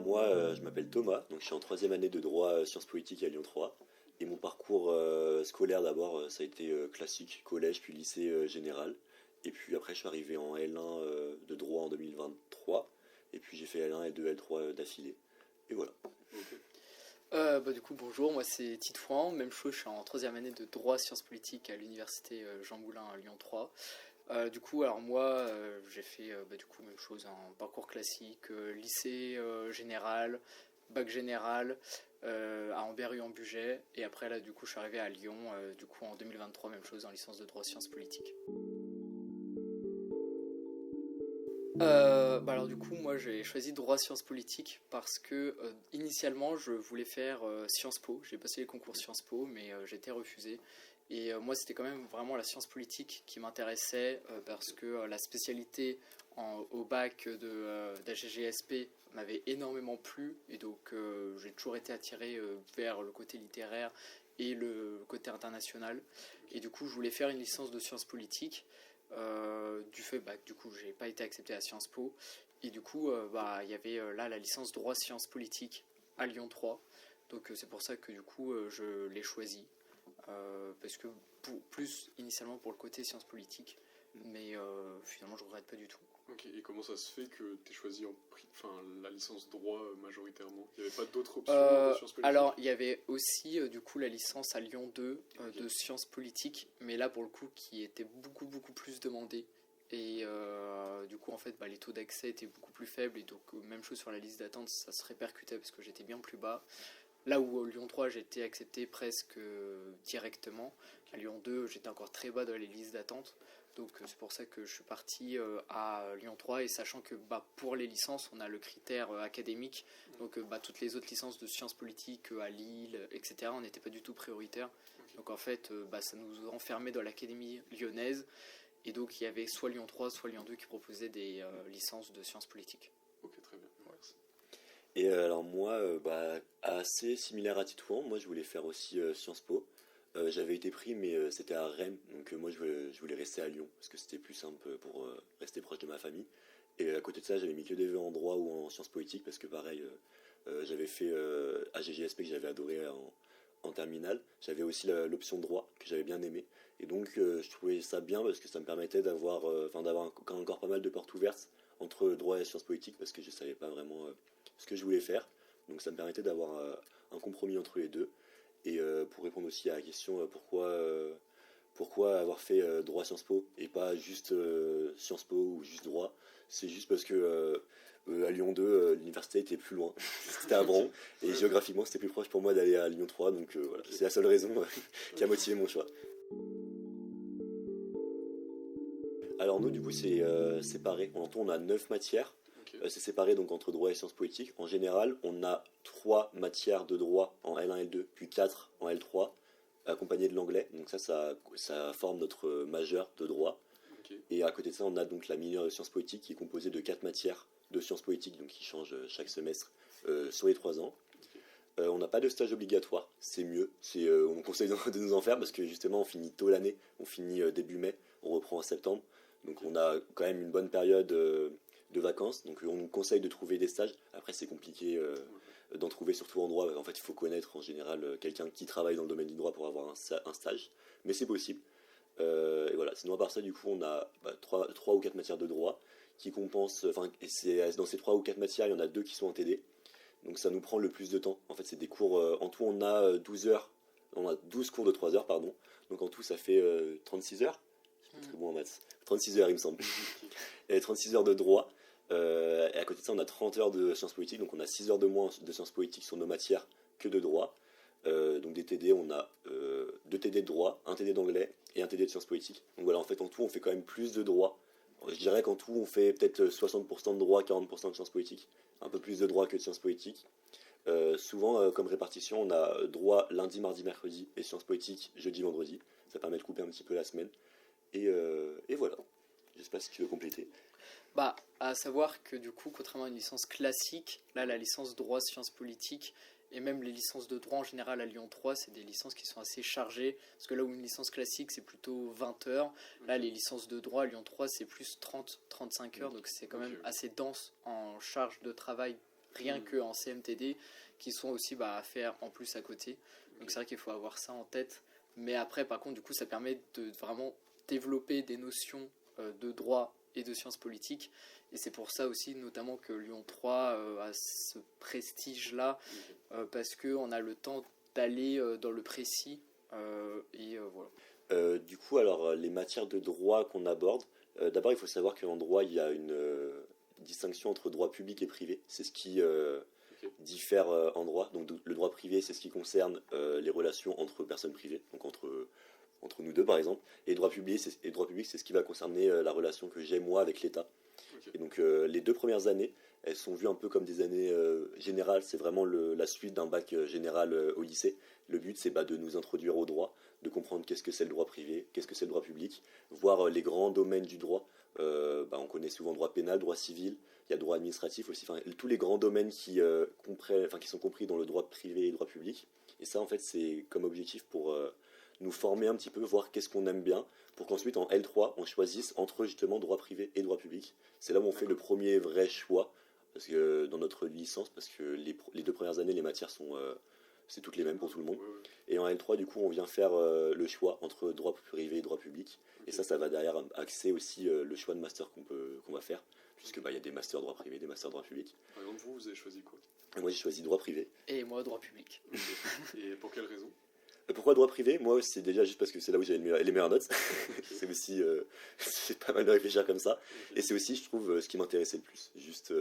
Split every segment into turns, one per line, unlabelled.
moi, je m'appelle Thomas, donc je suis en troisième année de droit sciences politiques à Lyon 3. Et mon parcours scolaire d'abord, ça a été classique, collège puis lycée général. Et puis après, je suis arrivé en L1 de droit en 2023. Et puis j'ai fait L1, L2, L3 d'affilée. Et voilà.
Ok.
Du coup, bonjour, moi c'est Titouan, même chose, je suis en troisième année de droit sciences politiques à l'université Jean Moulin à Lyon 3. Du coup, alors moi, j'ai fait du coup même chose, un parcours classique, lycée général, bac général à Ambérieu-en-Bugey, et après là, du coup, je suis arrivé à Lyon, du coup en 2023, même chose en licence de droit sciences politiques. Alors du coup moi j'ai choisi droit sciences politiques parce que initialement je voulais faire Sciences Po, j'ai passé les concours Sciences Po mais j'ai été refusé et moi c'était quand même vraiment la science politique qui m'intéressait parce que la spécialité au bac d'AGGSP m'avait énormément plu et donc j'ai toujours été attiré vers le côté littéraire et le côté international et du coup je voulais faire une licence de sciences politiques du fait que du coup j'ai pas été accepté à Sciences Po et du coup il y avait là la licence droit sciences politiques à Lyon 3 donc c'est pour ça que du coup je l'ai choisi parce que plus initialement pour le côté sciences politiques mais finalement je regrette pas du tout.
Ok, et comment ça se fait que tu aies choisi la licence droit majoritairement? Il n'y avait pas d'autres options de sciences politiques?
Alors il y avait aussi du coup la licence à Lyon 2
Ok.
de sciences politiques mais là pour le coup qui était beaucoup plus demandée et du coup en fait les taux d'accès étaient beaucoup plus faibles et donc même chose sur la liste d'attente ça se répercutait parce que j'étais bien plus bas. Là où au Lyon 3 j'étais accepté presque directement, à Lyon 2 j'étais encore très bas dans les listes d'attente. Donc c'est pour ça que je suis parti à Lyon 3 et sachant que pour les licences on a le critère académique, donc toutes les autres licences de sciences politiques à Lille, etc. on n'était pas du tout prioritaire. Donc en fait ça nous enfermait dans l'académie lyonnaise et donc il y avait soit Lyon 3 soit Lyon 2 qui proposaient des licences de sciences politiques.
Ok, très bien, merci.
Et alors moi, assez similaire à Titouan, moi je voulais faire aussi Sciences Po. J'avais été pris, mais c'était à Rennes, donc moi je voulais rester à Lyon, parce que c'était plus simple pour rester proche de ma famille. Et à côté de ça, j'avais mis que des vœux en droit ou en sciences politiques, parce que pareil, j'avais fait AGGSP que j'avais adoré en terminale. J'avais aussi l'option droit, que j'avais bien aimé. Et donc je trouvais ça bien, parce que ça me permettait d'avoir encore pas mal de portes ouvertes entre droit et sciences politiques, parce que je savais pas vraiment ce que je voulais faire. Donc ça me permettait d'avoir un compromis entre les deux. Et pour répondre aussi à la question pourquoi avoir fait droit Sciences Po et pas juste Sciences Po ou juste droit, c'est juste parce que à Lyon 2, l'université était plus loin, c'était à Bron, et géographiquement c'était plus proche pour moi d'aller à Lyon 3, donc voilà, c'est la seule raison qui a motivé mon choix. Alors nous du coup c'est séparé, en tout on a 9 matières.
Ok.
C'est séparé donc entre droit et sciences politiques. En général, on a 3 matières de droit en L1, L2, puis 4 en L3, accompagnées de l'anglais. Donc ça forme notre majeur de droit.
Ok.
Et à côté de ça, on a donc la mineure de sciences politiques qui est composée de 4 matières de sciences politiques, donc qui changent chaque semestre sur les 3 ans. On n'a pas de stage obligatoire, c'est mieux. On conseille de nous en faire parce que justement on finit tôt l'année, on finit début mai, on reprend en septembre. Donc on a quand même une bonne période de vacances, donc on nous conseille de trouver des stages. Après c'est compliqué d'en trouver, surtout en droit. En fait il faut connaître en général quelqu'un qui travaille dans le domaine du droit pour avoir un stage, mais c'est possible. Et voilà. Sinon à part ça du coup on a 3 ou 4 matières de droit qui compensent, et c'est dans ces 3 ou 4 matières il y en a 2 qui sont en TD. Donc ça nous prend le plus de temps. En fait c'est des cours, en tout on a 12 heures, on a 12 cours de 3 heures pardon. Donc en tout ça fait 36 heures. Je suis pas très bon en maths. 36 heures il me semble. Et 36 heures de droit. Et à côté de ça, on a 30 heures de sciences politiques, donc on a 6 heures de moins de sciences politiques sur nos matières que de droit. Donc des TD, on a 2 TD de droit, un TD d'anglais et un TD de sciences politiques. Donc voilà, en fait, en tout, on fait quand même plus de droit. Je dirais qu'en tout, on fait peut-être 60% de droit, 40% de sciences politiques. Un peu plus de droit que de sciences politiques. Souvent, comme répartition, on a droit lundi, mardi, mercredi et sciences politiques jeudi, vendredi. Ça permet de couper un petit peu la semaine. Et voilà. Je sais pas si tu veux compléter.
À savoir que du coup, contrairement à une licence classique, là la licence droit sciences politiques et même les licences de droit en général à Lyon 3, c'est des licences qui sont assez chargées, parce que là où une licence classique c'est plutôt 20 heures, là les licences de droit à Lyon 3 c'est plus 30-35 heures, donc c'est quand même assez dense en charge de travail rien qu'en CMTD, qui sont aussi à faire en plus à côté. Donc c'est vrai qu'il faut avoir ça en tête. Mais après, par contre, du coup, ça permet de vraiment développer des notions de droit et de sciences politiques. Et c'est pour ça aussi, notamment, que Lyon 3 a ce prestige-là, parce qu'on a le temps d'aller dans le précis. Voilà.
Du coup, alors, les matières de droit qu'on aborde, d'abord, il faut savoir qu'en droit, il y a une distinction entre droit public et privé. C'est ce qui diffère en droit. Donc, le droit privé, c'est ce qui concerne les relations entre personnes privées, donc entre nous deux, par exemple. Et droit public, c'est ce qui va concerner la relation que j'ai, moi, avec l'État. Et donc, les 2 premières années, elles sont vues un peu comme des années générales. C'est vraiment la suite d'un bac général au lycée. Le but, c'est de nous introduire au droit, de comprendre qu'est-ce que c'est le droit privé, qu'est-ce que c'est le droit public, voir les grands domaines du droit. On connaît souvent droit pénal, droit civil, il y a droit administratif aussi, tous les grands domaines qui sont compris dans le droit privé et droit public. Et ça, en fait, c'est comme objectif pour nous former un petit peu, voir qu'est-ce qu'on aime bien, pour qu'ensuite en L3, on choisisse entre justement droit privé et droit public. C'est là où on fait le premier vrai choix, parce que dans notre licence, parce que les 2 premières années, les matières sont... c'est toutes les mêmes pour tout le monde. Et en L3, du coup, on vient faire le choix entre droit privé et droit public. Et ça va derrière axer aussi le choix de master qu'on va faire, puisque il y a des masters droit privé, des masters droit public.
Par exemple, vous avez choisi quoi?
Moi, j'ai choisi droit privé.
Et moi, droit public.
Et pour quelle raison?
Pourquoi droit privé? Moi, c'est déjà juste parce que c'est là où j'ai les meilleures notes. C'est aussi c'est pas mal de réfléchir comme ça. Et c'est aussi, je trouve, ce qui m'intéressait le plus. Juste,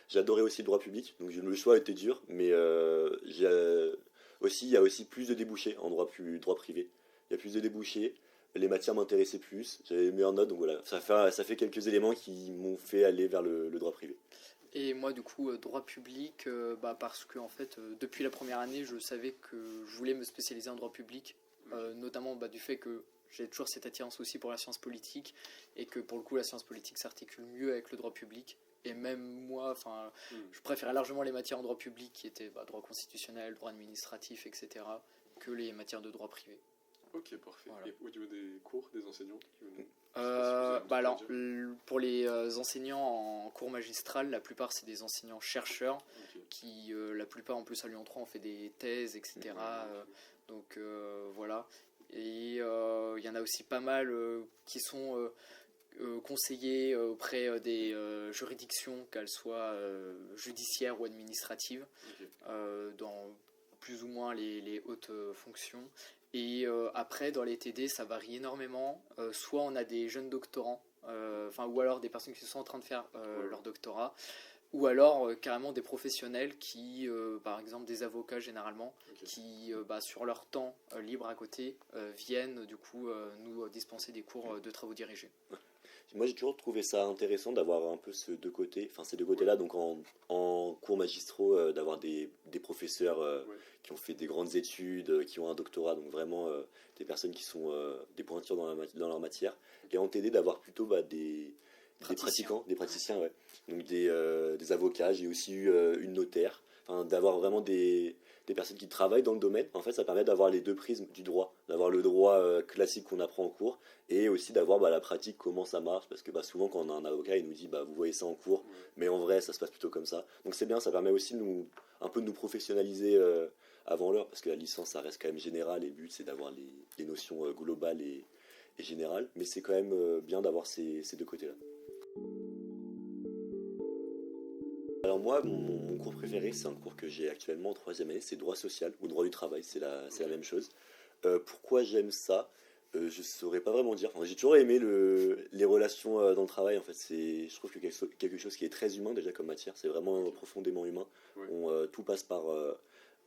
j'adorais aussi le droit public, donc le choix était dur, mais il y a aussi plus de débouchés en droit privé. Il y a plus de débouchés, les matières m'intéressaient plus, j'avais les meilleures notes, donc voilà, ça fait quelques éléments qui m'ont fait aller vers le droit privé.
Et moi, du coup, droit public, parce que en fait, depuis la première année, je savais que je voulais me spécialiser en droit public, notamment du fait que j'ai toujours cette attirance aussi pour la science politique, et que pour le coup, la science politique s'articule mieux avec le droit public. Et même moi, je préférais largement les matières en droit public, qui étaient droit constitutionnel, droit administratif, etc., que les matières de droit privé.
Ok, parfait. Voilà. Et au niveau des cours, des enseignants
pour les enseignants en cours magistral, la plupart c'est des enseignants chercheurs qui, la plupart en plus à Lyon 3, ont fait des thèses, etc. Donc voilà. Et il y en a aussi pas mal qui sont conseillers auprès des juridictions, qu'elles soient judiciaires ou administratives, dans plus ou moins les hautes fonctions. Et après, dans les TD, ça varie énormément. Soit on a des jeunes doctorants, ou alors des personnes qui sont en train de faire leur doctorat, ou alors carrément des professionnels qui, par exemple des avocats généralement, qui sur leur temps libre à côté, viennent du coup nous dispenser des cours de travaux dirigés.
Moi, j'ai toujours trouvé ça intéressant d'avoir un peu ces deux côtés-là, donc en cours magistraux, d'avoir des professeurs qui ont fait des grandes études, qui ont un doctorat, donc vraiment des personnes qui sont des pointures dans leur matière, et en TD d'avoir plutôt des praticiens, donc des avocats. J'ai aussi eu une notaire, d'avoir vraiment des personnes qui travaillent dans le domaine. En fait, ça permet d'avoir les deux prismes du droit, d'avoir le droit classique qu'on apprend en cours, et aussi d'avoir la pratique, comment ça marche, parce que souvent quand on a un avocat, il nous dit vous voyez ça en cours, mais en vrai ça se passe plutôt comme ça. Donc c'est bien, ça permet aussi un peu de nous professionnaliser avant l'heure, parce que la licence ça reste quand même général, et le but c'est d'avoir les notions globales et générales, mais c'est quand même bien d'avoir ces deux côtés-là. Alors moi, mon cours préféré, c'est un cours que j'ai actuellement en 3e année, c'est droit social ou droit du travail, c'est la même chose. Pourquoi j'aime ça? Je saurais pas vraiment dire. J'ai toujours aimé les relations dans le travail. En fait, je trouve que quelque chose qui est très humain déjà comme matière, c'est vraiment profondément humain. Tout passe par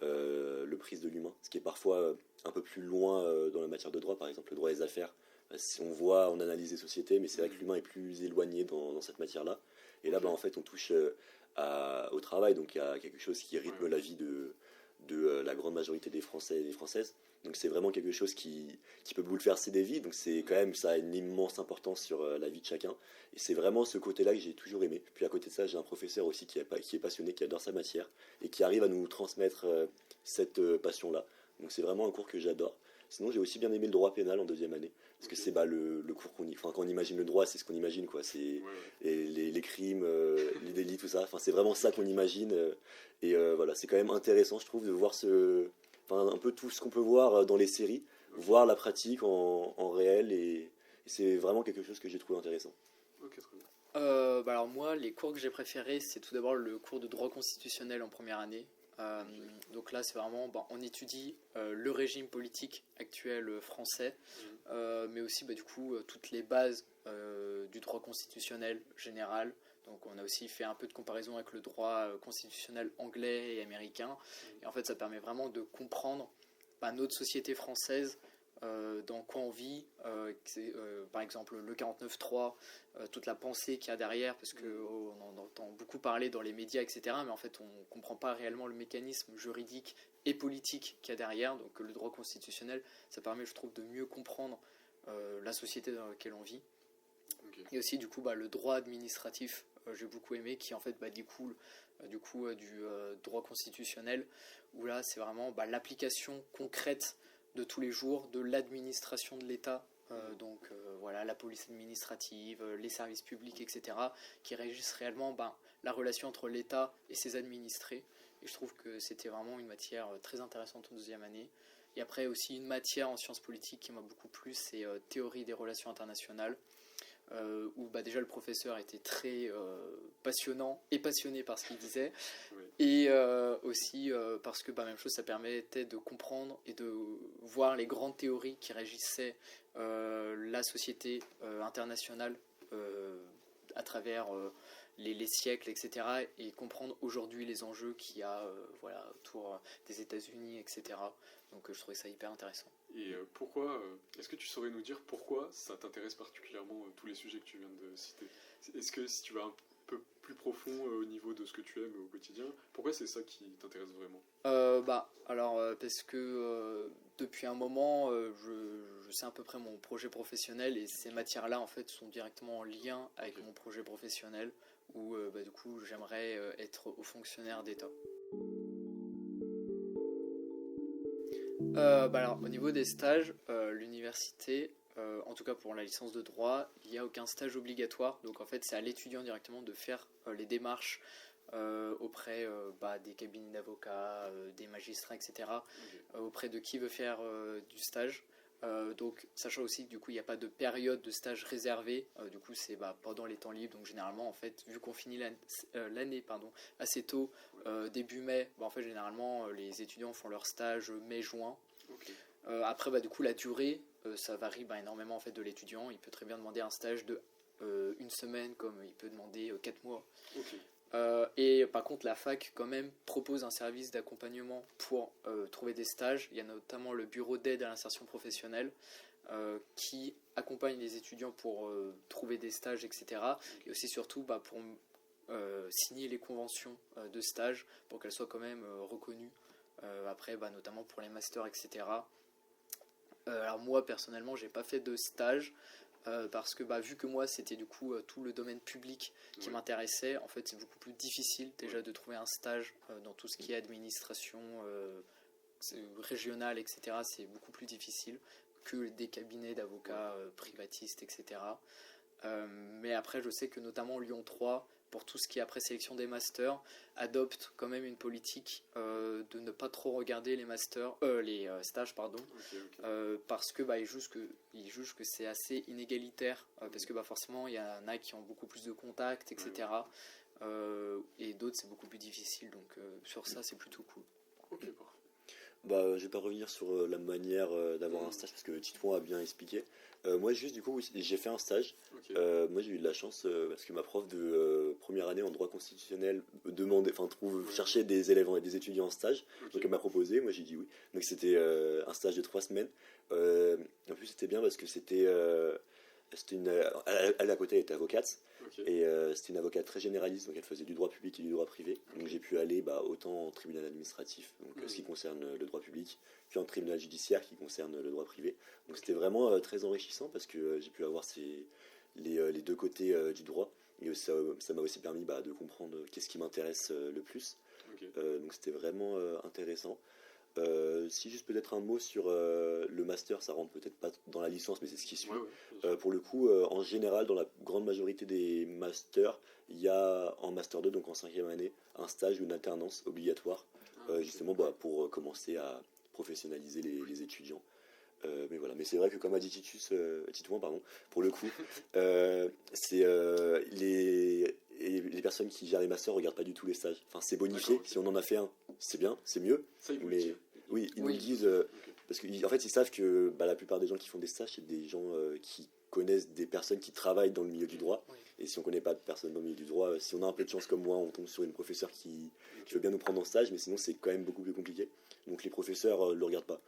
le prisme de l'humain, ce qui est parfois un peu plus loin dans la matière de droit, par exemple le droit des affaires. Si on analyse les sociétés, mais c'est vrai que l'humain est plus éloigné dans cette matière-là. Et là, en fait, on touche au travail, donc il y a quelque chose qui rythme la vie de la grande majorité des Français et des Françaises. Donc c'est vraiment quelque chose qui peut bouleverser des vies, donc c'est quand même, ça a une immense importance sur la vie de chacun. Et c'est vraiment ce côté-là que j'ai toujours aimé. Puis à côté de ça, j'ai un professeur aussi qui est passionné, qui adore sa matière, et qui arrive à nous transmettre cette passion-là. Donc c'est vraiment un cours que j'adore. Sinon, j'ai aussi bien aimé le droit pénal en deuxième année, parce que c'est le cours enfin, quand on imagine le droit, c'est ce qu'on imagine, quoi. C'est et les crimes, les délits, tout ça. Enfin, c'est vraiment ça qu'on imagine. Voilà, c'est quand même intéressant, je trouve, de voir enfin, un peu tout ce qu'on peut voir dans les séries, voir la pratique en réel, et c'est vraiment quelque chose que j'ai trouvé intéressant.
Ok, très bien.
Alors moi, les cours que j'ai préférés, c'est tout d'abord le cours de droit constitutionnel en première année. Donc là, c'est vraiment, on étudie le régime politique actuel français, mais aussi du coup toutes les bases du droit constitutionnel général. Donc on a aussi fait un peu de comparaison avec le droit constitutionnel anglais et américain. Et en fait, ça permet vraiment de comprendre notre société française, dans quoi on vit, par exemple le 49.3, toute la pensée qu'il y a derrière, parce qu'on en entend beaucoup parler dans les médias, etc. Mais en fait, on ne comprend pas réellement le mécanisme juridique et politique qu'il y a derrière. Donc le droit constitutionnel, ça permet, je trouve, de mieux comprendre la société dans laquelle on vit. Okay. Et aussi, du coup, le droit administratif, j'ai beaucoup aimé, qui en fait découle du droit constitutionnel, où là, c'est vraiment l'application concrète de tous les jours de l'administration de l'État, voilà, la police administrative, les services publics, etc., qui régissent réellement la relation entre l'État et ses administrés. Et je trouve que c'était vraiment une matière très intéressante en deuxième année. Et après aussi une matière en sciences politiques qui m'a beaucoup plu, c'est théorie des relations internationales, où déjà le professeur était très passionnant et passionné par ce qu'il disait, oui. Et aussi parce que même chose, ça permettait de comprendre et de voir les grandes théories qui régissaient la société internationale à travers les siècles, etc., et comprendre aujourd'hui les enjeux qu'il y a autour des États-Unis, etc. Donc je trouvais ça hyper intéressant.
Et pourquoi, est-ce que tu saurais nous dire pourquoi ça t'intéresse particulièrement tous les sujets que tu viens de citer? Est-ce que si tu vas un peu plus profond au niveau de ce que tu aimes au quotidien, pourquoi c'est ça qui t'intéresse vraiment?
Parce que depuis un moment, je sais à peu près mon projet professionnel, et ces matières-là en fait sont directement en lien avec mon projet professionnel, où du coup j'aimerais être haut fonctionnaire d'État. Alors, au niveau des stages, l'université, en tout cas pour la licence de droit, il n'y a aucun stage obligatoire. Donc en fait, c'est à l'étudiant directement de faire les démarches auprès des cabinets d'avocats, des magistrats, etc., auprès de qui veut faire du stage. Donc, sachant aussi que du coup, il n'y a pas de période de stage réservée. Du coup, c'est pendant les temps libres. Donc, généralement, en fait, vu qu'on finit l'année assez tôt, début mai, en fait, généralement, les étudiants font leur stage mai-juin. Okay. Après, du coup, la durée, ça varie énormément en fait de l'étudiant. Il peut très bien demander un stage de une semaine, comme il peut demander 4 mois. Okay. Et par contre, la fac, quand même, propose un service d'accompagnement pour trouver des stages. Il y a notamment le bureau d'aide à l'insertion professionnelle qui accompagne les étudiants pour trouver des stages, etc. Et aussi, surtout, pour signer les conventions de stage pour qu'elles soient quand même reconnues. Après, notamment pour les masters, etc. Alors moi, personnellement, j'ai pas fait de stage. Parce que vu que moi c'était du coup tout le domaine public qui m'intéressait, en fait c'est beaucoup plus difficile déjà de trouver un stage dans tout ce qui est administration régionale, etc. C'est beaucoup plus difficile que des cabinets d'avocats privatistes, etc. Mais après je sais que notamment Lyon 3, pour tout ce qui est après sélection des masters, adopte quand même une politique de ne pas trop regarder les stages, parce que ils jugent que c'est assez inégalitaire, parce que forcément il y en a qui ont beaucoup plus de contacts, etc. Et d'autres c'est beaucoup plus difficile, donc sur ça c'est plutôt cool.
Ok,
je vais pas revenir sur la manière d'avoir un stage, parce que Titouan a bien expliqué. Moi juste du coup j'ai fait un stage. Okay. Moi j'ai eu de la chance parce que ma prof de première année en droit constitutionnel cherchait des élèves et des étudiants en stage. Okay. Donc elle m'a proposé, moi j'ai dit oui. Donc c'était un stage de 3 semaines. En plus c'était bien parce que elle à côté elle était avocate. Okay. Et c'était une avocate très généraliste, donc elle faisait du droit public et du droit privé. Okay. Donc j'ai pu aller autant en tribunal administratif, donc ce qui concerne le droit public, puis en tribunal judiciaire qui concerne le droit privé. Donc c'était vraiment très enrichissant parce que j'ai pu avoir les deux côtés du droit. Et ça m'a aussi permis de comprendre qu'est-ce qui m'intéresse le plus. Okay. Donc c'était vraiment intéressant. Si juste peut-être un mot sur le master, ça rentre peut-être pas dans la licence, mais c'est ce qui suit.
Ouais, ouais, bien sûr.
Pour le coup, en général, dans la grande majorité des masters, il y a en master 2, donc en cinquième année, un stage ou une alternance obligatoire,
Ah, ok.
justement pour commencer à professionnaliser les étudiants. Mais voilà, mais c'est vrai que comme a dit Titouan, pardon, pour le coup, c'est les personnes qui gèrent les masters regardent pas du tout les stages. Enfin, c'est bonifié.
D'accord, ok.
Si on en a fait un, c'est bien, c'est mieux.
Ça, ils vous le
Mais
disent.
oui, ils nous
Oui.
le disent
Ok.
parce qu'en fait, ils savent que bah, la plupart des gens qui font des stages, c'est des gens qui connaissent des personnes qui travaillent dans le milieu du droit.
Oui.
Et si on connaît pas de personnes dans le milieu du droit, si on a un peu de chance comme moi, on tombe sur une professeure qui veut bien nous prendre en stage, mais sinon c'est quand même beaucoup plus compliqué. Donc les professeurs le regardent pas.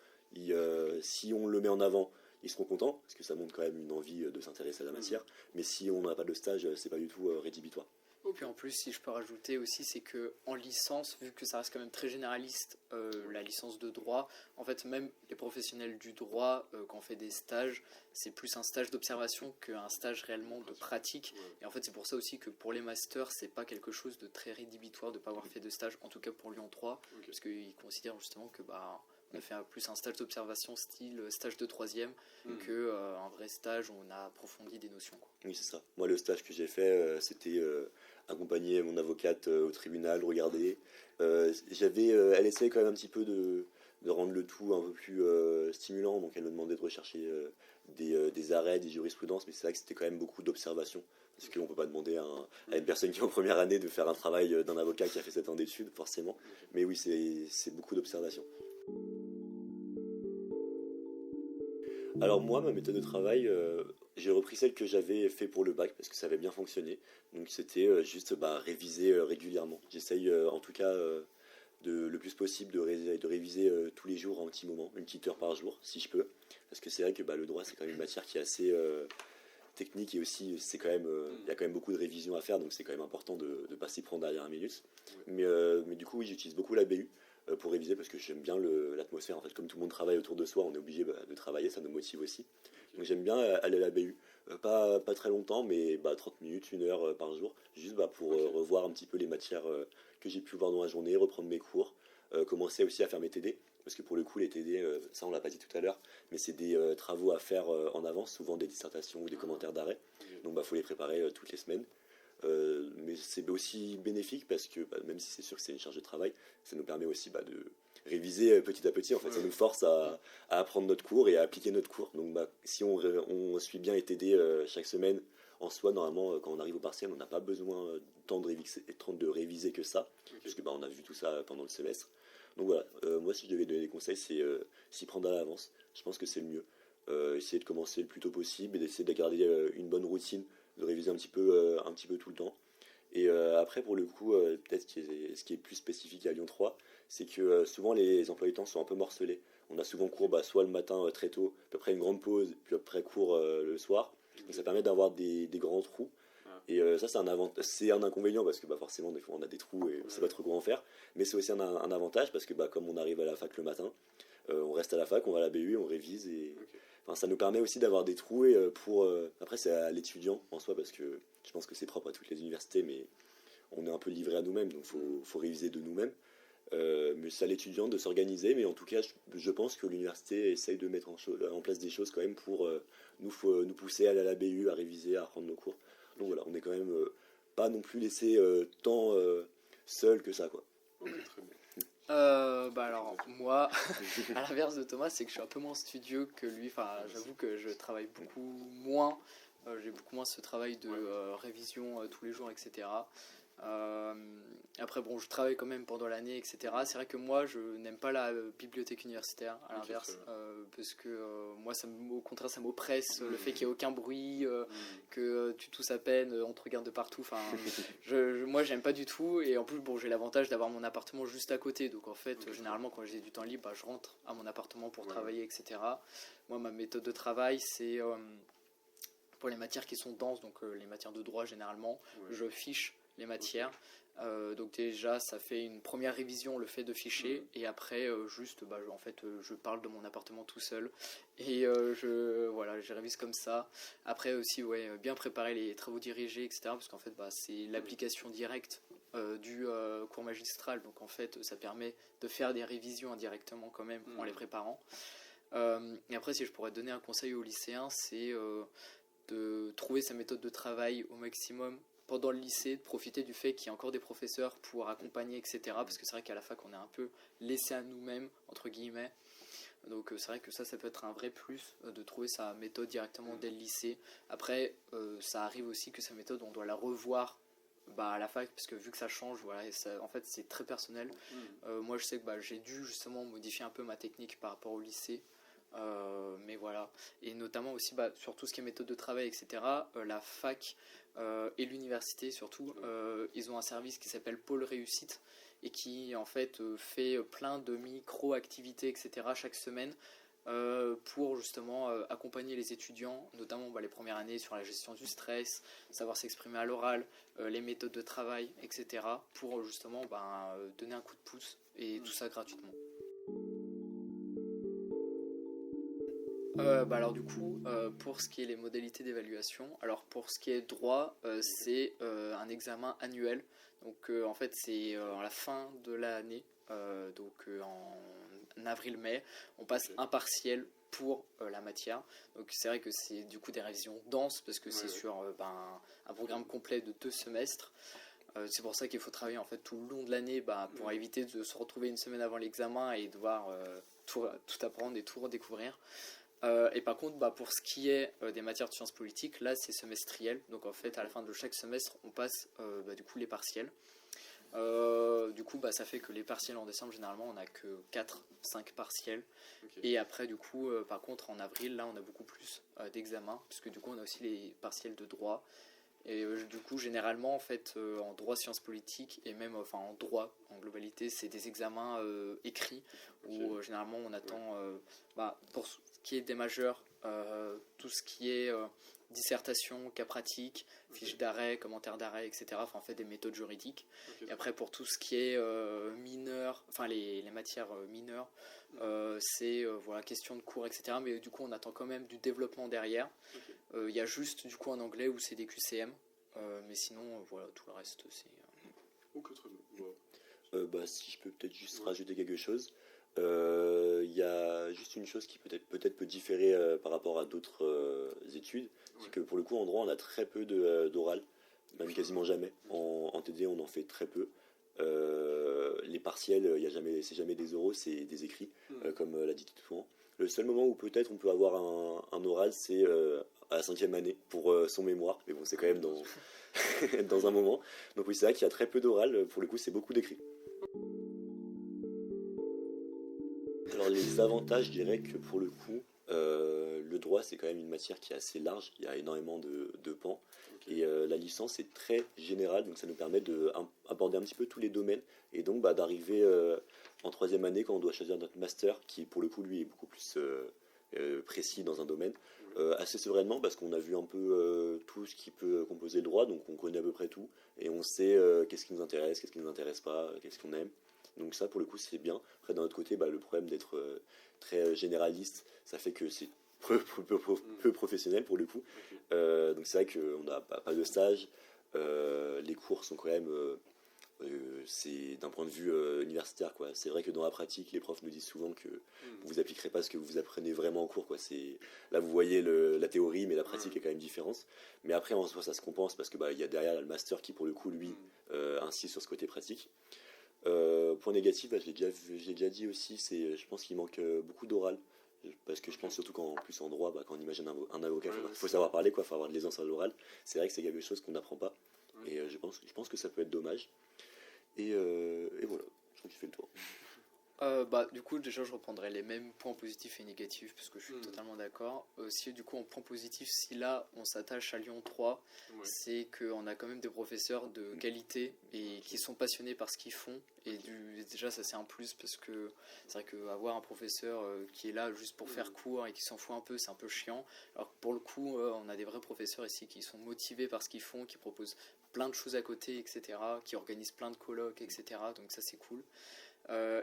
Si on le met en avant, ils seront contents, parce que ça montre quand même une envie de s'intéresser à la matière. Mais si on n'a pas de stage, c'est pas du tout rédhibitoire.
Puis en plus, si je peux rajouter aussi, c'est que en licence, vu que ça reste quand même très généraliste, la licence de droit, en fait, même les professionnels du droit, quand on fait des stages, c'est plus un stage d'observation qu'un stage réellement de pratique.
Ouais.
Et en fait, c'est pour ça aussi que pour les masters, c'est pas quelque chose de très rédhibitoire de ne pas avoir fait de stage, en tout cas pour Lyon 3,
Ok.
parce qu'ils considèrent justement que bah, on a fait plus un stage d'observation style stage de troisième
Hmm.
que un vrai stage où on a approfondi des notions, quoi.
Oui, c'est ça. Moi, le stage que j'ai fait, c'était accompagner mon avocate au tribunal, regarder. Elle essayait quand même un petit peu de rendre le tout un peu plus stimulant, donc elle me demandait de rechercher des arrêts, des jurisprudences, mais c'est vrai que c'était quand même beaucoup d'observation, parce qu'on ne peut pas demander à une personne qui est en première année de faire un travail d'un avocat qui a fait 7 ans d'études, forcément. Mais oui, c'est beaucoup d'observation. Alors moi, ma méthode de travail, j'ai repris celle que j'avais fait pour le bac parce que ça avait bien fonctionné. Donc c'était juste réviser régulièrement. J'essaye en tout cas le plus possible de réviser tous les jours un petit moment, une petite heure par jour si je peux. Parce que c'est vrai que le droit c'est quand même une matière qui est assez technique et aussi c'est quand même il y a quand même beaucoup de révisions à faire donc c'est quand même important de ne pas s'y prendre derrière un minute. Mais du coup oui j'utilise beaucoup la BU pour réviser parce que j'aime bien l'atmosphère. En fait, comme tout le monde travaille autour de soi, on est obligé de travailler, ça nous motive aussi. Donc j'aime bien aller à la BU. Pas très longtemps, mais 30 minutes, 1 heure par jour, juste pour revoir un petit peu les matières que j'ai pu voir dans la journée, reprendre mes cours, commencer aussi à faire mes TD. Parce que pour le coup, les TD, ça on l'a pas dit tout à l'heure, mais c'est des travaux à faire en avance, souvent des dissertations ou des commentaires d'arrêt. Donc faut les préparer toutes les semaines. Mais c'est aussi bénéfique parce que même si c'est sûr que c'est une charge de travail, ça nous permet aussi de réviser petit à petit. En fait, ça nous force à apprendre notre cours et à appliquer notre cours. Donc si on suit bien les TD chaque semaine, en soi, normalement, quand on arrive au partiel, on n'a pas besoin tant de réviser que ça,
Ok.
parce que on a vu tout ça pendant le semestre. Donc voilà, moi si je devais donner des conseils, c'est s'y prendre à l'avance. Je pense que c'est le mieux. Essayer de commencer le plus tôt possible et d'essayer de garder une bonne routine, de réviser un petit peu tout le temps. Et après, pour le coup, peut-être ce qui est plus spécifique à Lyon 3, c'est que souvent les emplois du temps sont un peu morcelés. On a souvent cours soit le matin très tôt, puis après une grande pause, puis après cours le soir. Donc ça permet d'avoir des grands trous.
Ah.
Et ça, c'est un inconvénient parce que forcément, des fois, on a des trous et on ne sait pas trop quoi en faire. Mais c'est aussi un avantage parce que comme on arrive à la fac le matin, on reste à la fac, on va à la BU, on révise et
Ok.
enfin, ça nous permet aussi d'avoir des trous et après c'est à l'étudiant en soi parce que je pense que c'est propre à toutes les universités mais on est un peu livré à nous-mêmes donc faut réviser de nous-mêmes. Mais c'est à l'étudiant de s'organiser mais en tout cas je pense que l'université essaye de mettre en place des choses quand même pour nous pousser à aller à la BU, à réviser, à apprendre nos cours. Donc voilà, on est quand même pas non plus laissé tant seul que ça quoi.
Ok, très bien.
Alors moi, à l'inverse de Thomas, c'est que je suis un peu moins studieux que lui. Enfin, j'avoue que je travaille beaucoup moins. J'ai beaucoup moins ce travail de révision tous les jours, etc. Après, bon, je travaille quand même pendant l'année, etc. C'est vrai que moi, je n'aime pas la bibliothèque universitaire, à
Ok,
l'inverse,
très bien.
parce que moi, au contraire, ça m'oppresse, le fait qu'il n'y ait aucun bruit, que tu tousses à peine, on te regarde de partout. Enfin, moi, j'aime pas du tout. Et en plus, bon, j'ai l'avantage d'avoir mon appartement juste à côté. Donc, en fait,
Ok.
généralement, quand j'ai du temps libre, je rentre à mon appartement pour
Ouais.
travailler, etc. Moi, ma méthode de travail, c'est pour les matières qui sont denses, donc les matières de droit généralement,
Ouais.
je fiche les matières. Donc déjà ça fait une première révision le fait de ficher et après je parle de mon appartement tout seul et je révise comme ça. Après aussi bien préparer les travaux dirigés, etc., parce qu'en fait c'est l'application directe du cours magistral, donc en fait ça permet de faire des révisions indirectement quand même en les préparant. Et après, si je pourrais donner un conseil aux lycéens, c'est de trouver sa méthode de travail au maximum pendant le lycée, de profiter du fait qu'il y a encore des professeurs pour accompagner, etc. Parce que c'est vrai qu'à la fac, on est un peu laissé à nous-mêmes, entre guillemets. Donc c'est vrai que ça peut être un vrai plus de trouver sa méthode directement dès le lycée. Après, ça arrive aussi que sa méthode, on doit la revoir à la fac, parce que vu que ça change, voilà, et ça, en fait c'est très personnel. Moi je sais que j'ai dû justement modifier un peu ma technique par rapport au lycée. Mais voilà, et notamment aussi sur tout ce qui est méthode de travail, etc. La fac et l'université surtout, ils ont un service qui s'appelle Pôle Réussite et qui en fait fait plein de micro-activités, etc. chaque semaine pour justement accompagner les étudiants, notamment les premières années sur la gestion du stress, savoir s'exprimer à l'oral, les méthodes de travail, etc. pour justement donner un coup de pouce et tout ça gratuitement. Alors du coup, pour ce qui est les modalités d'évaluation, alors pour ce qui est droit, c'est un examen annuel. Donc en fait c'est à la fin de l'année, donc en avril-mai, on passe un partiel pour la matière. Donc c'est vrai que c'est du coup des révisions denses parce que c'est sur un programme complet de 2 semestres. C'est pour ça qu'il faut travailler en fait tout le long de l'année pour éviter de se retrouver une semaine avant l'examen et devoir tout apprendre et tout redécouvrir. Et par contre, pour ce qui est des matières de sciences politiques, là c'est semestriel. Donc en fait, à la fin de chaque semestre, on passe du coup les partiels. Du coup, ça fait que les partiels en décembre, généralement, on n'a que 4-5 partiels. Okay. Et après, du coup, par contre, en avril, là, on a beaucoup plus d'examens, puisque du coup, on a aussi les partiels de droit. Et du coup, généralement, en fait, en droit sciences politiques, et même en droit en globalité, c'est des examens écrits, où généralement, on attend, pour ce qui est des majeurs, tout ce qui est dissertation, cas pratique, fiches d'arrêt, commentaires d'arrêt, etc. En fait, des méthodes juridiques. Et après, pour tout ce qui est mineur, les matières mineures, c'est question de cours, etc. Mais du coup, on attend quand même du développement derrière. Il y a juste du coup en anglais où c'est des QCM, mais sinon, tout le reste, c'est...
Ok, très bien.
Si je peux peut-être juste rajouter quelque chose. Il y a juste une chose qui peut-être peut différer par rapport à d'autres études, c'est que pour le coup en droit on a très peu d'oral, même quasiment jamais. En TD on en fait très peu. Les partiels, c'est jamais des oraux, c'est des écrits, comme l'a dit souvent. Le seul moment où peut-être on peut avoir un oral, c'est à la 5e année pour son mémoire, mais bon c'est quand même dans un moment. Donc oui, c'est vrai qu'il y a très peu d'oral, pour le coup c'est beaucoup d'écrits. Alors les avantages, je dirais que pour le coup, le droit c'est quand même une matière qui est assez large, il y a énormément de pans, et la licence est très générale, donc ça nous permet d'aborder un petit peu tous les domaines, et donc d'arriver en 3e année quand on doit choisir notre master, qui pour le coup lui est beaucoup plus précis dans un domaine, assez sereinement parce qu'on a vu un peu tout ce qui peut composer le droit, donc on connaît à peu près tout, et on sait qu'est-ce qui nous intéresse, qu'est-ce qui nous intéresse pas, qu'est-ce qu'on aime. Donc ça, pour le coup, c'est bien. Après, d'un autre côté, le problème d'être très généraliste, ça fait que c'est peu professionnel, pour le coup. Donc c'est vrai qu'on n'a pas de stage. Les cours sont quand même... c'est d'un point de vue universitaire, quoi. C'est vrai que dans la pratique, les profs nous disent souvent que vous appliquerez pas ce que vous apprenez vraiment en cours, quoi. Là, vous voyez la théorie, mais la pratique est quand même différente. Mais après, en soi, ça se compense parce que il y a derrière le master qui, pour le coup, lui, insiste sur ce côté pratique. Point négatif, je l'ai déjà dit aussi, je pense qu'il manque beaucoup d'oral, parce que je pense surtout qu'en plus en droit, quand on imagine un avocat, il faut savoir parler, il faut avoir de l'aisance à l'oral. C'est vrai que c'est quelque chose qu'on n'apprend pas, et je pense que ça peut être dommage. Et voilà, je crois que tu fais le tour.
Du coup, déjà, je reprendrai les mêmes points positifs et négatifs parce que je suis totalement d'accord. Si du coup, en point positif, si là on s'attache à Lyon 3, c'est qu'on a quand même des professeurs de qualité et qui sont passionnés par ce qu'ils font. Et déjà, ça c'est un plus parce que c'est vrai qu'avoir un professeur qui est là juste pour faire cours et qui s'en fout un peu, c'est un peu chiant. Alors pour le coup, on a des vrais professeurs ici qui sont motivés par ce qu'ils font, qui proposent plein de choses à côté, etc., qui organisent plein de colloques, etc. Donc ça c'est cool.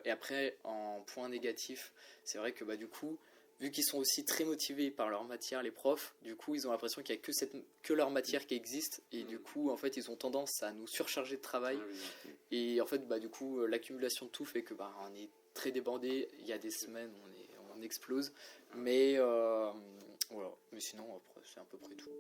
Et après, en point négatif, c'est vrai que du coup, vu qu'ils sont aussi très motivés par leur matière, les profs, du coup, ils ont l'impression qu'il n'y a que leur matière qui existe. Et du coup, en fait, ils ont tendance à nous surcharger de travail.
Ah oui.
Et en fait, du coup, l'accumulation de tout fait que on est très débordé. Il y a des semaines où on explose. Mais voilà. Mais sinon, après, c'est à peu près tout.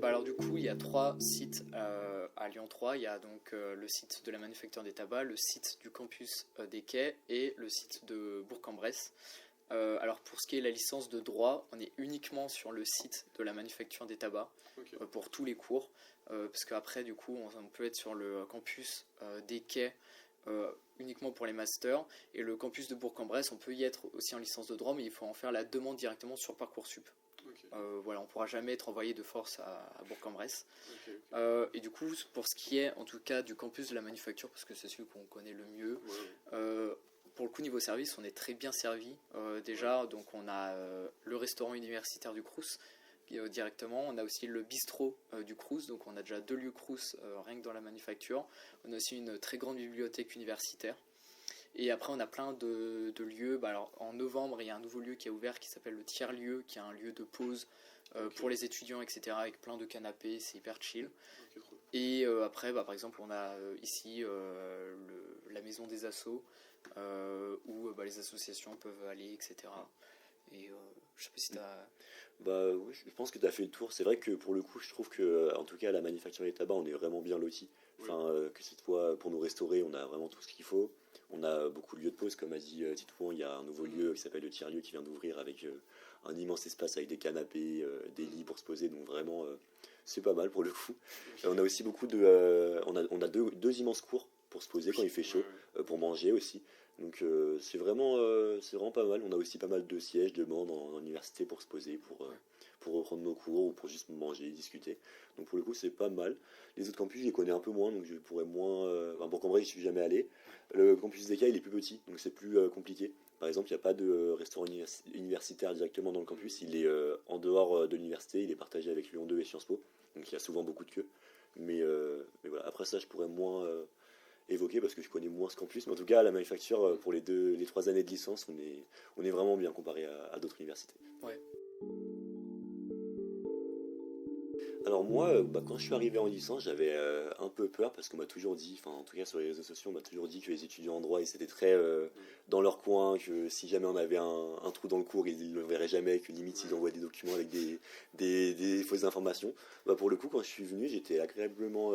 Alors du coup, il y a 3 sites à Lyon 3. Il y a donc le site de la Manufacture des Tabacs, le site du campus des Quais et le site de Bourg-en-Bresse. Alors pour ce qui est de la licence de droit, on est uniquement sur le site de la Manufacture des Tabacs pour tous les cours. Parce qu'après, du coup, on peut être sur le campus des Quais uniquement pour les masters. Et le campus de Bourg-en-Bresse, on peut y être aussi en licence de droit, mais il faut en faire la demande directement sur Parcoursup. Voilà, on ne pourra jamais être envoyé de force à Bourg-en-Bresse. Et du coup, pour ce qui est en tout cas du campus de la Manufacture, parce que c'est celui qu'on connaît le mieux, pour le coup niveau service, on est très bien servi. Déjà, donc on a le restaurant universitaire du Crous directement, on a aussi le bistrot du Crous, donc on a déjà 2 lieux Crous rien que dans la Manufacture. On a aussi une très grande bibliothèque universitaire. Et après, on a plein de lieux. Alors, en novembre, il y a un nouveau lieu qui est ouvert qui s'appelle le Tiers-Lieu, qui est un lieu de pause pour les étudiants, etc., avec plein de canapés, c'est hyper chill. Et après, par exemple, on a ici la maison des assos, où les associations peuvent aller, etc. Et je sais pas si tu as...
Oui, je pense que tu as fait le tour. C'est vrai que pour le coup, je trouve que, en tout cas, à la Manufacture des Tabacs, on est vraiment bien lotis. Enfin, que cette fois, pour nous restaurer, on a vraiment tout ce qu'il faut. On a beaucoup de lieux de pause, comme a dit Titouan. Il y a un nouveau lieu qui s'appelle le Tiers-Lieu qui vient d'ouvrir avec un immense espace avec des canapés, des lits pour se poser. Donc vraiment, c'est pas mal pour le coup. On a aussi beaucoup de... on a deux immenses cours pour se poser quand il fait chaud, pour manger aussi. Donc c'est vraiment pas mal. On a aussi pas mal de sièges, de bancs en université pour se poser, pour reprendre nos cours ou pour juste manger, discuter. Donc pour le coup, c'est pas mal. Les autres campus, je les connais un peu moins, donc je pourrais moins... Bourg-en-Bresse, j'y suis jamais allé. Le campus des Quais, il est plus petit, donc c'est plus compliqué. Par exemple, il n'y a pas de restaurant universitaire directement dans le campus. Il est en dehors de l'université, il est partagé avec Lyon 2 et Sciences Po. Donc il y a souvent beaucoup de queues. Mais voilà, après ça, je pourrais moins... évoqué parce que je connais moins ce campus, mais en tout cas à la Manufacture pour les 3 années de licence on est vraiment bien comparé à d'autres universités.
Ouais.
Alors moi quand je suis arrivé en licence j'avais un peu peur parce qu'on m'a toujours dit, enfin en tout cas sur les réseaux sociaux on m'a toujours dit que les étudiants en droit ils étaient très dans leur coin, que si jamais on avait un trou dans le cours ils le verraient jamais, que limite ils envoient des documents avec des fausses informations. Pour le coup quand je suis venu j'étais agréablement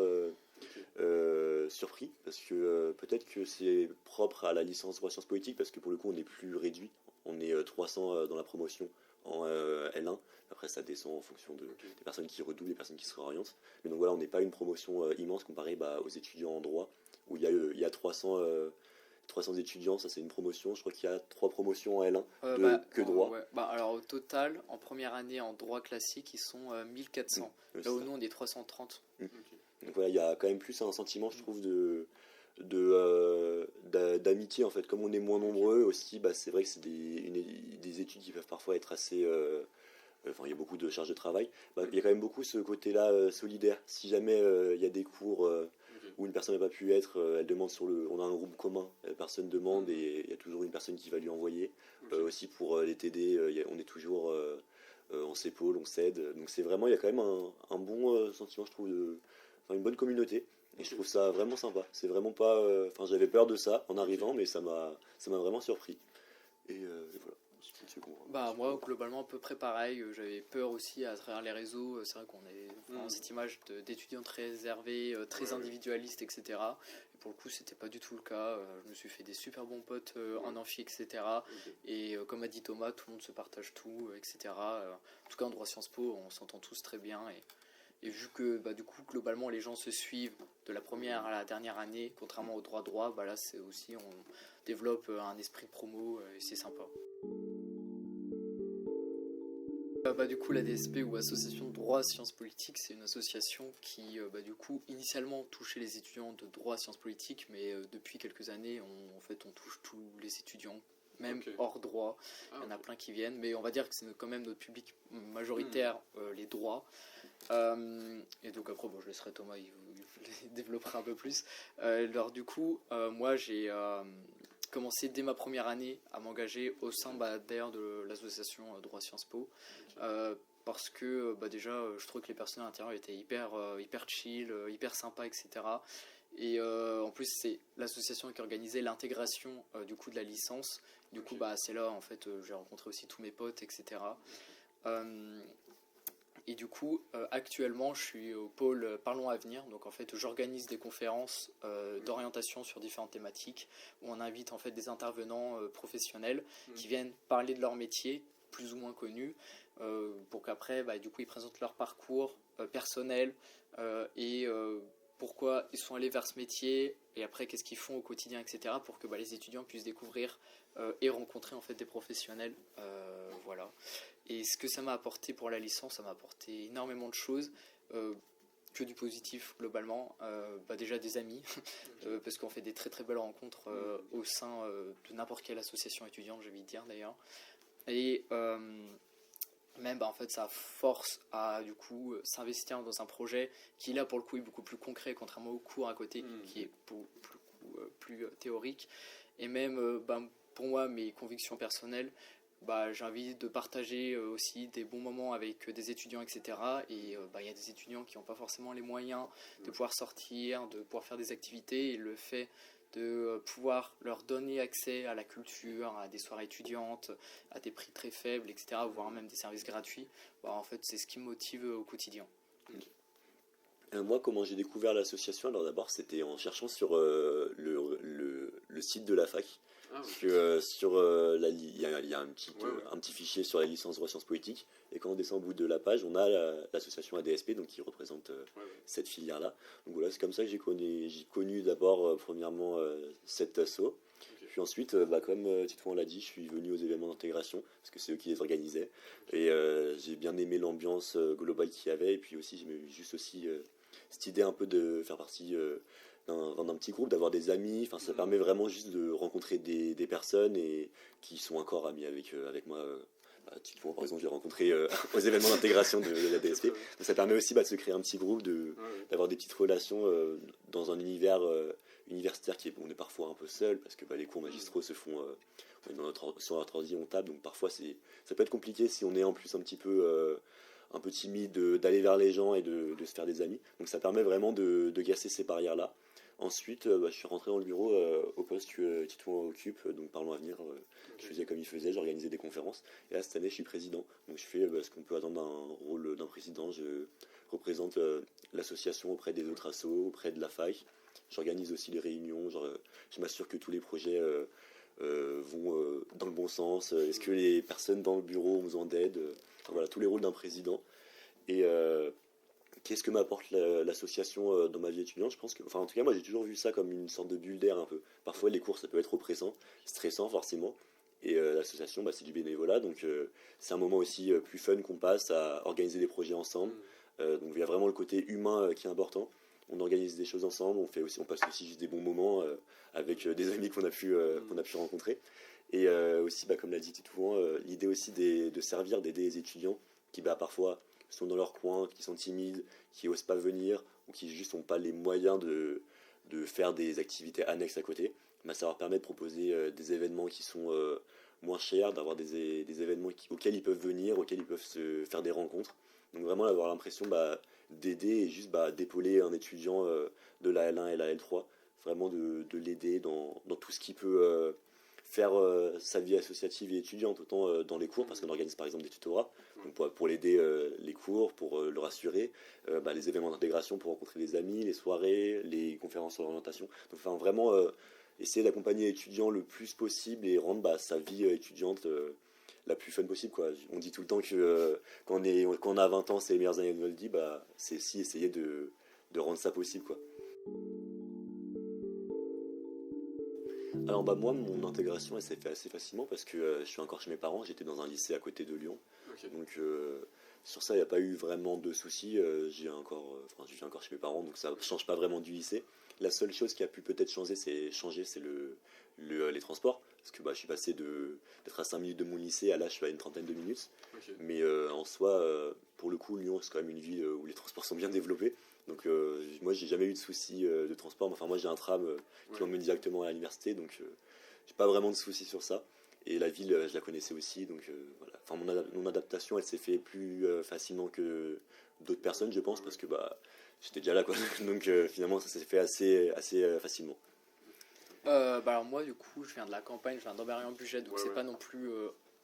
surpris parce que peut-être que c'est propre à la licence droit sciences politiques parce que pour le coup on est plus réduit, on est 300 dans la promotion en L1, après ça descend en fonction des personnes qui redoublent, des personnes qui se réorientent, mais donc voilà on n'est pas une promotion immense comparée aux étudiants en droit où il y a 300 étudiants, ça c'est une promotion, je crois qu'il y a 3 promotions en L1 que droit.
Alors au total en première année en droit classique ils sont 1400, là où nous on est 330.
Donc voilà, il y a quand même plus un sentiment, je trouve, d'amitié en fait. Comme on est moins nombreux aussi, c'est vrai que c'est des études qui peuvent parfois être assez... il y a beaucoup de charges de travail. Il y a quand même beaucoup ce côté-là solidaire. Si jamais il y a des cours où une personne n'a pas pu être, elle demande on a un groupe commun, personne demande et il y a toujours une personne qui va lui envoyer. Aussi pour les TD, on est toujours... on s'épaule, on s'aide. Donc c'est vraiment, il y a quand même un bon sentiment, je trouve, une bonne communauté. Et je trouve ça vraiment sympa. C'est vraiment pas... j'avais peur de ça en arrivant, mais ça m'a vraiment surpris. Et voilà.
Moi, globalement, à peu près pareil. J'avais peur aussi à travers les réseaux. C'est vrai qu'on est vraiment cette image d'étudiants très réservés, très individualistes, etc. Et pour le coup, c'était pas du tout le cas. Je me suis fait des super bons potes en amphi, etc. Et comme a dit Thomas, tout le monde se partage tout, etc. En tout cas, en droit Sciences Po, on s'entend tous très bien. Et vu que du coup globalement les gens se suivent de la première à la dernière année, contrairement au droit, là c'est aussi on développe un esprit de promo et c'est sympa. Du coup la DSP ou Association de droit sciences politiques, c'est une association qui du coup initialement touchait les étudiants de droit sciences politiques, mais depuis quelques années on touche tous les étudiants. Même hors droit, il y en a plein qui viennent, mais on va dire que c'est quand même notre public majoritaire, les droits. Et donc après, je laisserai Thomas, il développera un peu plus. Alors du coup, moi j'ai, commencé dès ma première année à m'engager au sein d'ailleurs de l'association Droit Sciences Po. Parce que déjà je trouve que les personnes à l'intérieur étaient hyper chill, hyper sympa, etc. Et en plus c'est l'association qui organisait l'intégration du coup de la licence. Du coup c'est là en fait j'ai rencontré aussi tous mes potes, etc. Et du coup actuellement je suis au pôle Parlons Avenir. Donc en fait j'organise des conférences d'orientation sur différentes thématiques où on invite en fait des intervenants professionnels qui viennent parler de leur métier plus ou moins connus, pour qu'après du coup ils présentent leur parcours personnel et pourquoi ils sont allés vers ce métier et après qu'est-ce qu'ils font au quotidien, etc. pour que les étudiants puissent découvrir et rencontrer en fait des professionnels, voilà. Et ce que ça m'a apporté pour la licence, ça m'a apporté énormément de choses, que du positif globalement. Déjà des amis, parce qu'on fait des très très belles rencontres au sein de n'importe quelle association étudiante, j'ai envie de dire d'ailleurs. Et même en fait ça force à du coup s'investir dans un projet qui là pour le coup est beaucoup plus concret, contrairement au cours à côté qui est beaucoup plus théorique. Et même pour moi mes convictions personnelles, j'ai envie de partager aussi des bons moments avec des étudiants, etc. Et il y a des étudiants qui n'ont pas forcément les moyens de pouvoir sortir, de pouvoir faire des activités, et le fait de pouvoir leur donner accès à la culture, à des soirées étudiantes, à des prix très faibles, etc., voire même des services gratuits, en fait, c'est ce qui me motive au quotidien.
Moi, comment j'ai découvert l'association? Alors d'abord, c'était en cherchant sur le site de la fac. Parce que il y a un petit fichier sur la licence droit sciences poétiques, et quand on descend au bout de la page, on a l'association ADSP, donc qui représente cette filière-là. Donc voilà, c'est comme ça que j'ai connu d'abord premièrement cet asso. Puis ensuite, comme Titouan l'a dit, je suis venu aux événements d'intégration, parce que c'est eux qui les organisaient. Et j'ai bien aimé l'ambiance globale qu'il y avait, et puis aussi, j'ai juste aussi cette idée un peu de faire partie d'un petit groupe, d'avoir des amis. Enfin, ça permet vraiment juste de rencontrer des personnes et qui sont encore amis avec moi. Typiquement, par exemple, j'ai rencontré aux événements d'intégration de la DSP. Donc, ça permet aussi de se créer un petit groupe, d'avoir des petites relations dans un univers universitaire on est parfois un peu seul, parce que les cours magistraux se font sur notre ordi, on tape, donc parfois ça peut être compliqué si on est en plus un peu timide d'aller vers les gens et de se faire des amis. Donc ça permet vraiment de casser ces barrières-là. Ensuite, je suis rentré dans le bureau au poste que Titouan occupe, donc Parlons Avenir. Je faisais comme il faisait, j'organisais des conférences. Et là, cette année, je suis président. Donc je fais ce qu'on peut attendre d'un rôle d'un président. Je représente l'association auprès des autres assos, auprès de la fac. J'organise aussi les réunions. Je m'assure que tous les projets vont dans le bon sens. Est-ce que les personnes dans le bureau ont besoin d'aide? Voilà, tous les rôles d'un président. Et qu'est-ce que m'apporte l'association dans ma vie étudiante? Je pense que, en tout cas, moi j'ai toujours vu ça comme une sorte de bulle d'air un peu. Parfois les cours ça peut être oppressant, stressant forcément. Et l'association c'est du bénévolat, donc c'est un moment aussi plus fun qu'on passe à organiser des projets ensemble. Donc il y a vraiment le côté humain qui est important. On organise des choses ensemble, on passe aussi juste des bons moments avec des amis qu'on a pu rencontrer. Et aussi, comme l'a dit Titouan, l'idée aussi de servir, d'aider les étudiants qui parfois sont dans leur coin, qui sont timides, qui n'osent pas venir, ou qui juste n'ont pas les moyens de faire des activités annexes à côté. Ça leur permet de proposer des événements qui sont moins chers, d'avoir des événements auxquels ils peuvent venir, auxquels ils peuvent se faire des rencontres. Donc vraiment avoir l'impression d'aider et juste d'épauler un étudiant de la L1 et la L3, vraiment de l'aider dans tout ce qui peut faire sa vie associative et étudiante, autant dans les cours, parce qu'on organise par exemple des tutorats, donc pour l'aider les cours, pour le rassurer, les événements d'intégration pour rencontrer des amis, les soirées, les conférences d'orientation. Donc vraiment essayer d'accompagner l'étudiant le plus possible et rendre sa vie étudiante la plus fun possible, quoi. On dit tout le temps que quand on a 20 ans, c'est les meilleures années de notre vie, c'est aussi essayer de rendre ça possible, quoi. Alors moi, mon intégration, elle s'est fait assez facilement parce que je suis encore chez mes parents, j'étais dans un lycée à côté de Lyon. Okay. Donc sur ça, il n'y a pas eu vraiment de soucis. Je vis encore chez mes parents, donc ça ne change pas vraiment du lycée. La seule chose qui a pu peut-être changer, c'est les transports. Parce que je suis passé d'être à 5 minutes de mon lycée à là, je suis à une trentaine de minutes. Okay. Mais en soi, pour le coup, Lyon, c'est quand même une ville où les transports sont bien développés. Donc moi, j'ai jamais eu de soucis de transport. Enfin, moi, j'ai un tram qui m'emmène directement à l'université. Donc j'ai pas vraiment de soucis sur ça. Et la ville, je la connaissais aussi, donc voilà. Enfin, mon adaptation, elle s'est fait plus facilement que d'autres personnes, je pense, parce que bah, j'étais déjà là, quoi. Donc finalement, ça s'est fait assez facilement.
Bah alors moi du coup je viens de la campagne, je viens d'Ambérieu-en-Bugey, donc
Ouais,
c'est
ouais.
pas non plus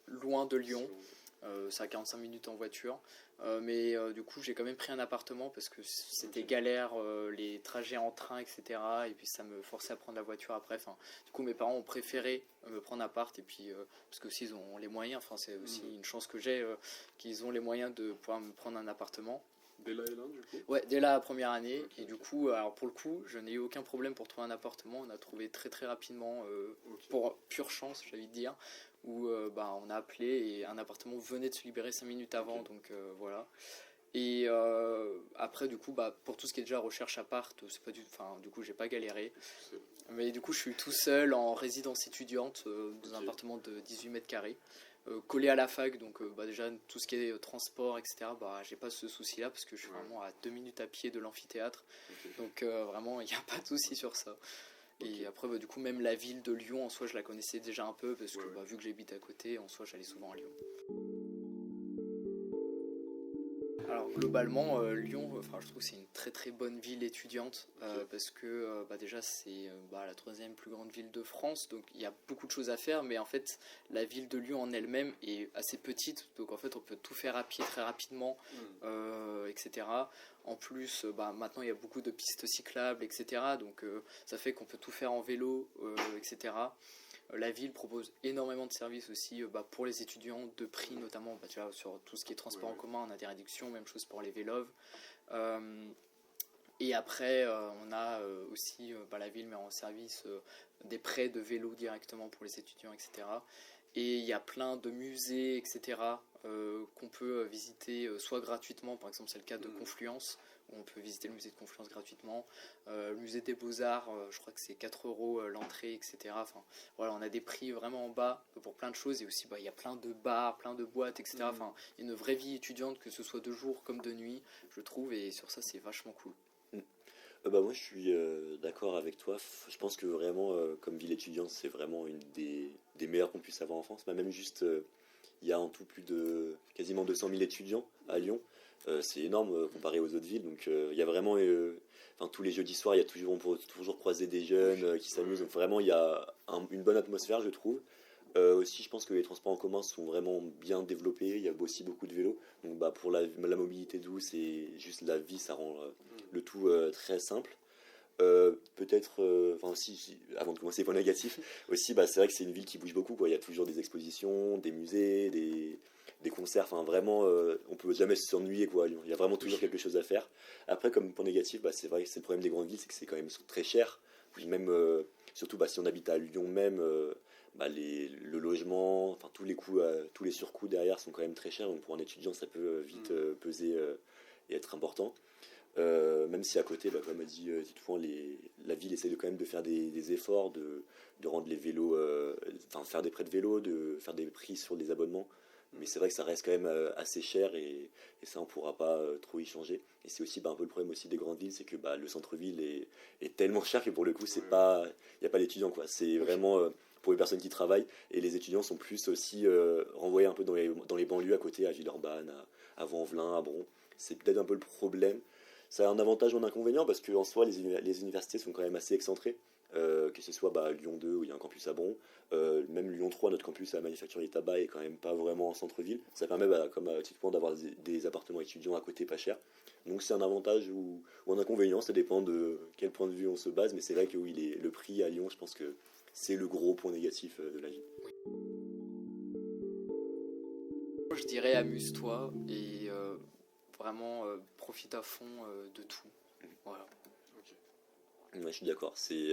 loin de Lyon, c'est à 45 minutes en voiture. Mais du coup j'ai quand même pris un appartement parce que c'était
Ok.
galère, les trajets en train, etc. Et puis ça me forçait à prendre la voiture après. Enfin, du coup mes parents ont préféré me prendre un appart, et puis parce que aussi ils ont les moyens, enfin c'est aussi une chance que j'ai, qu'ils ont les moyens de pouvoir me prendre un appartement.
Dès la L1 du coup.
Ouais, dès la première année.
Ok,
Et du
ok.
coup, alors pour le coup, je n'ai eu aucun problème pour trouver un appartement. On a trouvé très très rapidement,
Ok.
pour pure chance, j'ai envie de dire, où bah, on a appelé et un appartement venait de se libérer 5 minutes avant.
Ok.
Donc voilà. Et après, du coup, bah, pour tout ce qui est déjà recherche appart, c'est pas enfin, du coup, j'ai pas galéré.
C'est-
Mais du coup, je suis tout seul en résidence étudiante dans un
Ok.
appartement de 18 mètres carrés, collé à la fac. Donc, bah, déjà, tout ce qui est transport, etc., bah, j'ai pas ce souci-là parce que je suis
Ouais.
vraiment à 2 minutes à pied de l'amphithéâtre.
Ok.
Donc, vraiment, il n'y a pas de souci sur ça. Et
Ok.
après, bah, du coup, même la ville de Lyon, en soi, je la connaissais déjà un peu parce que
Ouais, ouais.
bah, vu que j'habite à côté, en soi, j'allais souvent à Lyon. Alors globalement, Lyon, enfin, je trouve que c'est une très très bonne ville étudiante,
Ok.
parce que bah, déjà c'est bah, la troisième plus grande ville de France, donc il y a beaucoup de choses à faire, mais en fait la ville de Lyon en elle-même est assez petite, donc en fait on peut tout faire à pied très rapidement, etc. En plus, bah, maintenant il y a beaucoup de pistes cyclables, etc. Donc ça fait qu'on peut tout faire en vélo, etc. La ville propose énormément de services aussi, bah, pour les étudiants, de prix notamment, bah, tu vois, sur tout ce qui est transport en
Ouais.
commun, on a des réductions, même chose pour les vélos. Euh, et après, on a aussi, bah, la ville met en service des prêts de vélo directement pour les étudiants, etc. Et il y a plein de musées, etc., qu'on peut visiter soit gratuitement, par exemple c'est le cas de Confluence, où on peut visiter le musée de Confluence gratuitement. Le musée des Beaux-Arts, je crois que c'est 4 euros l'entrée, etc. Enfin, voilà, on a des prix vraiment en bas pour plein de choses, et aussi bah, il y a plein de bars, plein de boîtes, etc. Enfin, il y a une vraie vie étudiante, que ce soit de jour comme de nuit, je trouve, et sur ça c'est vachement cool.
Bah moi je suis d'accord avec toi. Je pense que vraiment comme ville étudiante c'est vraiment une des meilleures qu'on puisse avoir en France. Bah, même juste il y a en tout plus de quasiment 200 000 étudiants à Lyon. C'est énorme comparé aux autres villes. Donc il y a vraiment enfin, tous les jeudis soirs il y a toujours, on peut toujours croiser des jeunes qui s'amusent. Donc vraiment il y a une bonne atmosphère je trouve. Aussi, je pense que les transports en commun sont vraiment bien développés. Il y a aussi beaucoup de vélos. Donc, bah, pour la mobilité douce et juste la vie, ça rend le tout très simple. Peut-être, enfin aussi, avant de commencer les points négatifs, aussi, bah, c'est vrai que c'est une ville qui bouge beaucoup, quoi. Il y a toujours des expositions, des musées, des concerts. Enfin, vraiment, on peut jamais s'ennuyer, quoi, à Lyon. Il y a vraiment toujours quelque chose à faire. Après, comme point négatif, bah, c'est vrai que c'est le problème des grandes villes, c'est que c'est quand même très cher. Puis même, surtout, bah, si on habite à Lyon même, bah, le logement, enfin tous les coûts, tous les surcoûts derrière sont quand même très chers. Donc pour un étudiant, ça peut vite peser et être important. Même si à côté, bah, comme a dit Titouan, la ville essaie quand même de faire des efforts, de rendre les vélos, enfin faire des prêts de vélo, de faire des prix sur les abonnements. Mais c'est vrai que ça reste quand même assez cher et ça on pourra pas trop y changer. Et c'est aussi bah, un peu le problème aussi des grandes villes, c'est que bah, le centre-ville est tellement cher que pour le coup c'est pas, il y a pas d'étudiants quoi. C'est vraiment pour les personnes qui travaillent et les étudiants sont plus aussi renvoyés un peu dans les banlieues à côté, à Villeurbanne, à Vaux-en-Velin, à Bron. C'est peut-être un peu le problème. Ça a un avantage ou un inconvénient parce qu'en soi, les universités sont quand même assez excentrées. Que ce soit bah, Lyon 2 où il y a un campus à Bron, même Lyon 3, notre campus à Manufacturier Tabac est quand même pas vraiment en centre-ville. Ça permet, bah, comme à titre point, d'avoir des appartements étudiants à côté pas cher. Donc c'est un avantage ou un inconvénient, ça dépend de quel point de vue on se base, mais c'est vrai que oui, le prix à Lyon, je pense que c'est le gros point négatif de la ville.
Je dirais amuse-toi et vraiment profite à fond de tout. Voilà.
Ok.
Ouais, je suis d'accord. C'est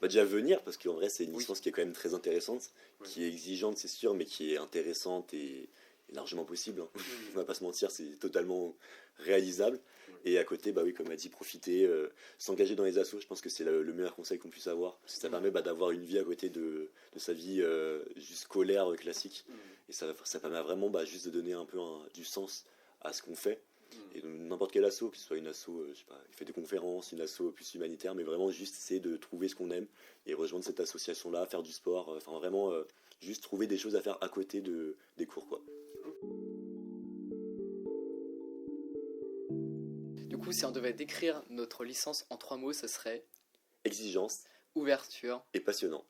bah, déjà venir parce qu'en vrai c'est une
Oui.
licence qui est quand même très intéressante,
Ouais.
qui est exigeante c'est sûr, mais qui est intéressante et largement possible. Hein. On va pas se mentir, c'est totalement réalisable. Et à côté, bah oui, comme a dit, profiter, s'engager dans les assos. Je pense que c'est le meilleur conseil qu'on puisse avoir. Parce que ça permet bah, d'avoir une vie à côté de sa vie juste scolaire classique. Et ça permet vraiment bah, juste de donner un peu du sens à ce qu'on fait. Et donc, n'importe quel asso, que ce soit une asso, je sais pas, qui fait des conférences, une asso plus humanitaire, mais vraiment juste c'est de trouver ce qu'on aime et rejoindre cette association-là, faire du sport, enfin vraiment juste trouver des choses à faire à côté des cours, quoi.
Du coup, si on devait décrire notre licence en 3 mots, ce serait
Exigence
ouverture,
et passionnant.